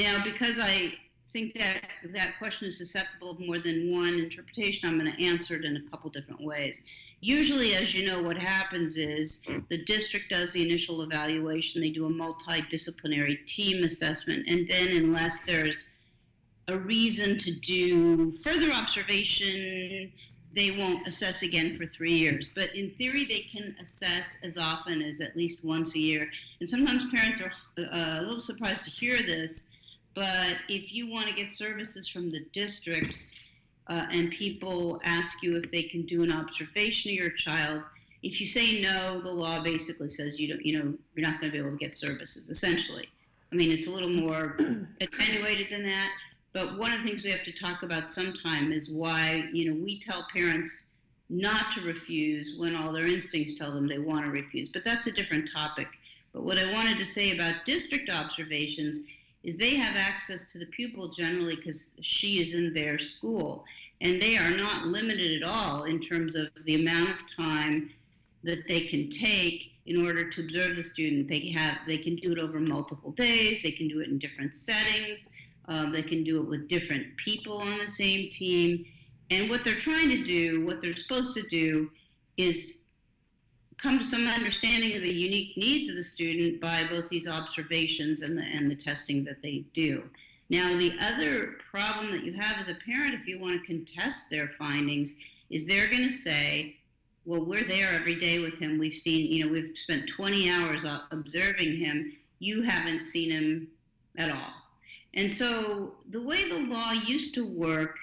Now, because I think that that question is susceptible of more than one interpretation, I'm going to answer it in a couple different ways. Usually, as you know, what happens is the district does the initial evaluation, they do a multidisciplinary team assessment, and then unless there's a reason to do further observation, they won't assess again for 3 years. But in theory, they can assess as often as at least once a year. And sometimes parents are a little surprised to hear this, but if you want to get services from the district and people ask you if they can do an observation of your child, if you say no, the law basically says you're not going to be able to get services, essentially. I mean, it's a little more attenuated than that. But one of the things we have to talk about sometime is why, we tell parents not to refuse when all their instincts tell them they want to refuse. But that's a different topic. But what I wanted to say about district observations is they have access to the pupil generally because she is in their school. And they are not limited at all in terms of the amount of time that they can take in order to observe the student. They can do it over multiple days. They can do it in different settings. They can do it with different people on the same team. And what they're trying to do, what they're supposed to do, is come to some understanding of the unique needs of the student by both these observations and the testing that they do. Now, the other problem that you have as a parent, if you want to contest their findings, is they're going to say, well, we're there every day with him. We've seen, we've spent 20 hours observing him. You haven't seen him at all. And so the way the law used to work,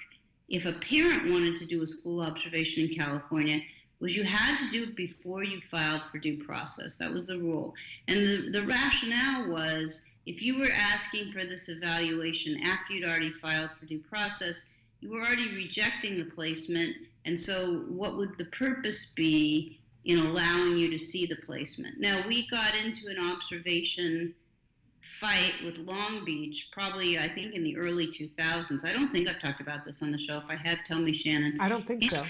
if a parent wanted to do a school observation in California, was you had to do it before you filed for due process. That was the rule. And the rationale was, if you were asking for this evaluation after you'd already filed for due process, you were already rejecting the placement. And so what would the purpose be in allowing you to see the placement? Now, we got into an observation fight with Long Beach, probably, I think, in the early 2000s. I don't think I've talked about this on the show. If I have, tell me, Shannon. I don't think so.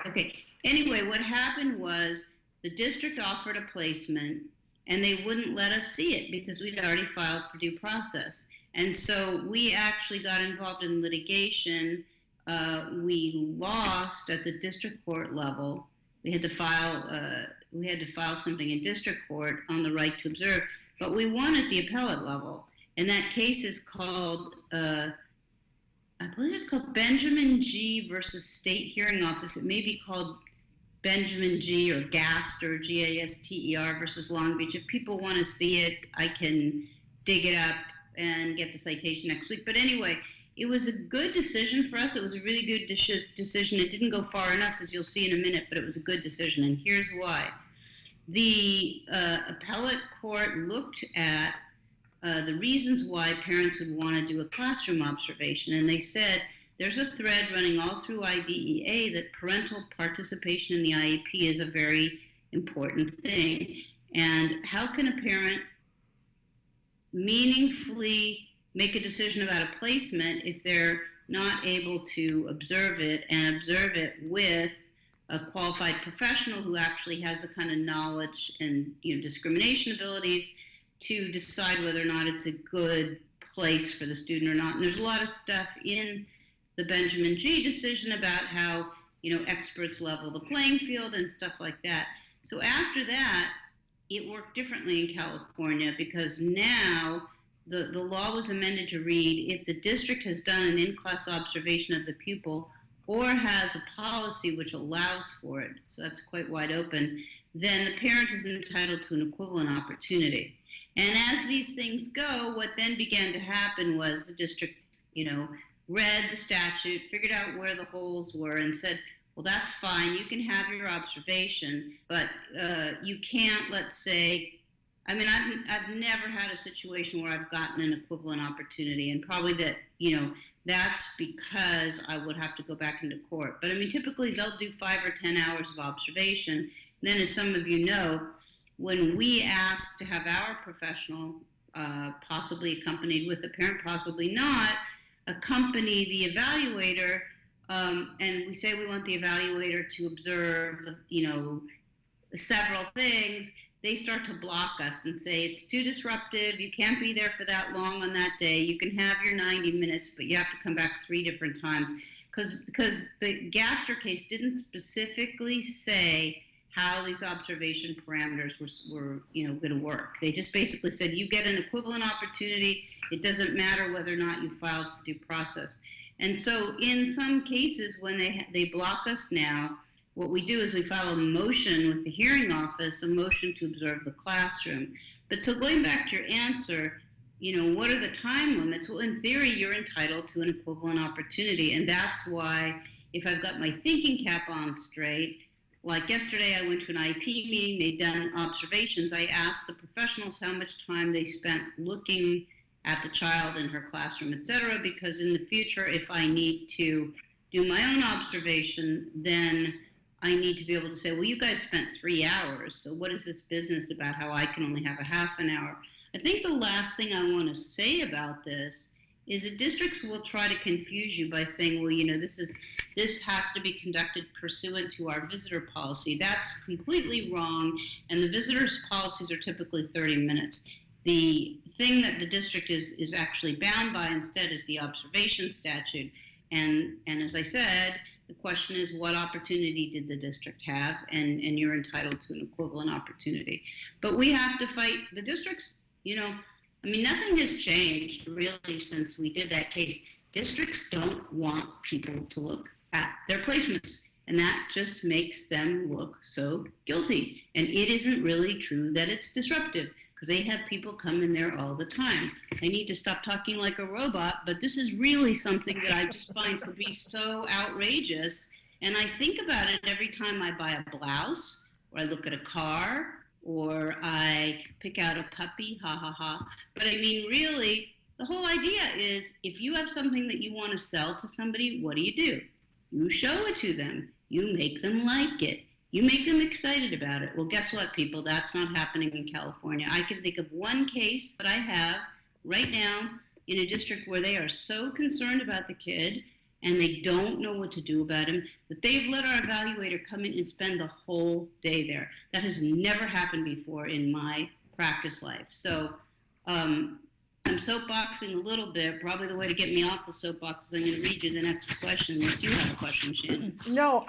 Okay. Anyway, what happened was the district offered a placement, and they wouldn't let us see it because we'd already filed for due process. And so we actually got involved in litigation. We lost at the district court level. We had to file something in district court on the right to observe, but we won at the appellate level. And that case is called, I believe it's called Benjamin G. versus State Hearing Office. It may be called Benjamin G. or Gaster, Gaster versus Long Beach. If people want to see it, I can dig it up and get the citation next week. But anyway, it was a good decision for us. It was a really good decision. It didn't go far enough, as you'll see in a minute, but it was a good decision, and here's why. The appellate court looked at the reasons why parents would want to do a classroom observation, and they said there's a thread running all through IDEA that parental participation in the IEP is a very important thing. And how can a parent meaningfully make a decision about a placement if they're not able to observe it and observe it with a qualified professional who actually has the kind of knowledge and discrimination abilities to decide whether or not it's a good place for the student or not. And there's a lot of stuff in the Benjamin G. decision about how experts level the playing field and stuff like that. So after that, it worked differently in California because now the law was amended to read, if the district has done an in-class observation of the pupil or has a policy which allows for it, so that's quite wide open, then the parent is entitled to an equivalent opportunity. And as these things go, what then began to happen was the district, read the statute, figured out where the holes were, and said, well, that's fine, you can have your observation, but you can't, let's say, I've never had a situation where I've gotten an equivalent opportunity, and probably that, that's because I would have to go back into court. But typically they'll do 5 or 10 hours of observation. And then, as some of you know, when we ask to have our professional, possibly accompanied with a parent, possibly not, accompany the evaluator, and we say we want the evaluator to observe, several things, they start to block us and say it's too disruptive, you can't be there for that long on that day, you can have your 90 minutes, but you have to come back 3 different times. Because the Gaster case didn't specifically say how these observation parameters were going to work. They just basically said you get an equivalent opportunity. It doesn't matter whether or not you filed for due process. And so in some cases, when they block us now, what we do is we file a motion with the hearing office, a motion to observe the classroom. But so going back to your answer, what are the time limits? Well, in theory, you're entitled to an equivalent opportunity. And that's why, if I've got my thinking cap on straight, like yesterday I went to an IEP meeting, they'd done observations. I asked the professionals how much time they spent looking at the child in her classroom, et cetera, because in the future, if I need to do my own observation, then I need to be able to say, well, you guys spent 3 hours, so what is this business about how I can only have a half an hour? I think the last thing I want to say about this is that districts will try to confuse you by saying, well, this has to be conducted pursuant to our visitor policy. That's completely wrong, and the visitors' policies are typically 30 minutes. The thing that the district is actually bound by instead is the observation statute. And as I said, the question is, what opportunity did the district have? And you're entitled to an equivalent opportunity. But we have to fight the districts. Nothing has changed really since we did that case. Districts don't want people to look at their placements, and that just makes them look so guilty. And it isn't really true that it's disruptive, because they have people come in there all the time. I need to stop talking like a robot, but this is really something that I just find to be so outrageous. And I think about it every time I buy a blouse, or I look at a car, or I pick out a puppy, ha ha ha. But really, the whole idea is, if you have something that you want to sell to somebody, what do? You show it to them. You make them like it. You make them excited about it. Well, guess what, people? That's not happening in California. I can think of one case that I have right now in a district where they are so concerned about the kid and they don't know what to do about him that they've let our evaluator come in and spend the whole day there. That has never happened before in my practice life. So I'm soapboxing a little bit. Probably the way to get me off the soapbox is I'm going to read you the next question, unless you have a question, Shannon. No,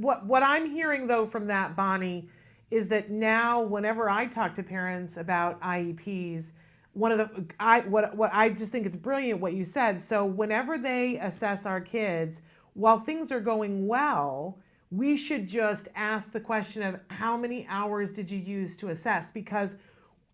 what I'm hearing though from that, Bonnie, is that now whenever I talk to parents about IEPs, what I just think it's brilliant what you said. So whenever they assess our kids, while things are going well, we should just ask the question of how many hours did you use to assess? Because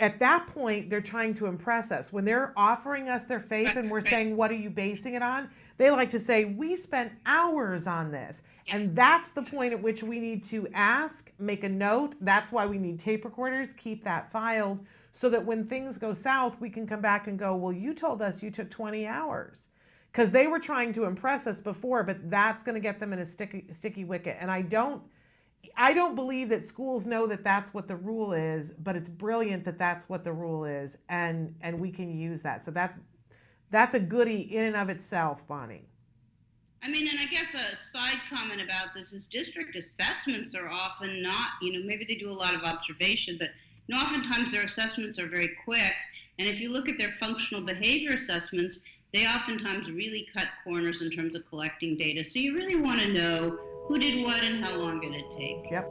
at that point, they're trying to impress us. When they're offering us their faith and we're saying, what are you basing it on? They like to say, we spent hours on this. And that's the point at which we need to ask, make a note. That's why we need tape recorders, keep that filed, so that when things go south, we can come back and go, well, you told us you took 20 hours. Because they were trying to impress us before, but that's going to get them in a sticky wicket. And I don't believe that schools know that that's what the rule is, but it's brilliant that that's what the rule is, and we can use that. So that's a goodie in and of itself, Bonnie. And I guess a side comment about this is district assessments are often not, maybe they do a lot of observation, but oftentimes their assessments are very quick. And if you look at their functional behavior assessments, they oftentimes really cut corners in terms of collecting data. So you really want to know who did what and how long did it take. Yep.